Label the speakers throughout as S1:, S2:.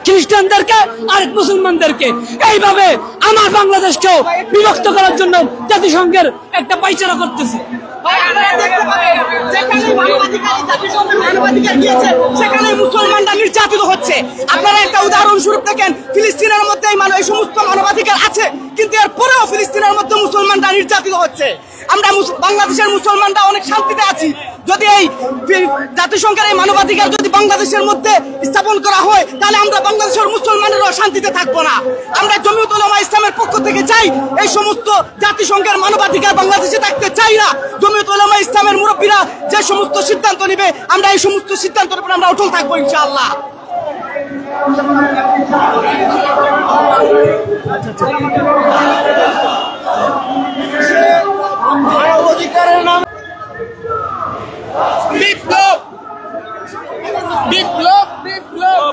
S1: খ্রিস্টানদেরকে আর মুসলমানদেরকে এইভাবে আমার বাংলাদেশকেও বিভক্ত করার জন্য জাতিসংঘের একটা পাইচারা করতেছে।
S2: সেখানে মুসলমানরা নির্যাতিত হচ্ছে। আপনারা একটা উদাহরণস্বরূপ দেখেন, ফিলিস্তিনের মধ্যে এই সমস্ত মানবাধিকার আছে, কিন্তু এরপরেও ফিলিস্তিনের মধ্যে মুসলমানরা নির্যাতিত হচ্ছে। আমরা বাংলাদেশের মুসলমানরা অনেক শান্তিতে আছি। যদি এই জাতিসংঘের এই মানবাধিকার যদি বাংলাদেশের মধ্যে স্থাপন করা হয়, তাহলে আমরা বাংলাদেশের মুসলমানেরাও শান্তিতে থাকবো না। আমরা জমিয়তুল উলামা ইসলামের পক্ষ থেকে চাই এই সমস্ত জাতিসংঘের মানবাধিকার বাংলাদেশে থাকতে চাই না। জমিয়তুল উলামা ইসলামের মুরব্বীরা যে সমস্ত সিদ্ধান্ত নেবে, আমরা এই সমস্ত সিদ্ধান্তের উপর আমরা অটল থাকবো ইনশাআল্লাহ।
S3: মানবাধিকারের নামে
S2: বিপ্লব বিপ্লব বিপ্লব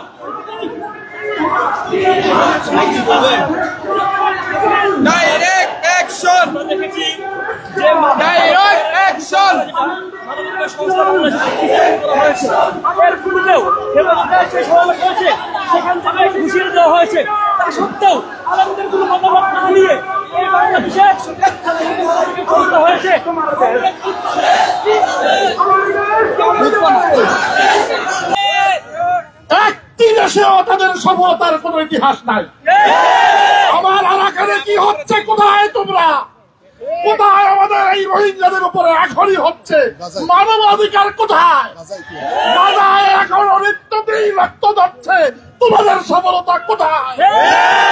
S2: ডাইরেক্ট অ্যাকশন, ডাইরেক্ট অ্যাকশন।
S1: সেখান থেকে ঘুষিয়ে দেওয়া হয়েছে, তা সত্ত্বেও আলমদের কোনো মতামত না নিয়ে এই বাংলাদেশে হয়েছে।
S3: একটি দেশেও তাদের সফলতার কোন ইতিহাস নাই। আমার এলাকায় কি হচ্ছে? কোথায় তোমরা? কোথায় আমাদের এই রোহিঙ্গাদের উপরে এখনই হচ্ছে? মানবাধিকার কোথায়? গাজায় এখন নিত্যতেই রক্ত যাচ্ছে, তোমাদের সফলতা কোথায়?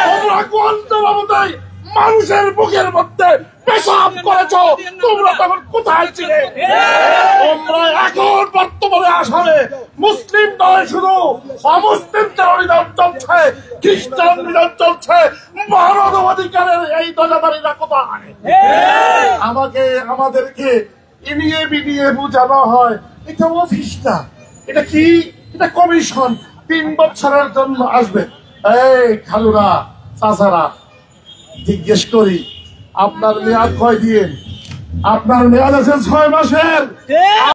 S3: তোমরা কোন জবাবদারি মানুষের বুকের মধ্যে পেশাব করেছো, তোমরা তখন কোথায় ছিলে? তোমরা এখন বর্তমানে আসামে মুসলিম নয়, শুধু অমুসলিমদের নিধন চলছে, খ্রিস্টান নিধন চলছে, মানবাধিকারের এই দজাদারিরা কোথায়? আমাদেরকে ইনিয়ে বিনিয়ে বোঝানো হয় এটা অফিস না, এটা কি? এটা কমিশন, 3 বছরের জন্য আসবে। এই খালুরা, চাচারা, জিজ্ঞেস করি আপনার মেয়াদ কয় দিন? আপনার মেয়াদ আছে 6 মাসের।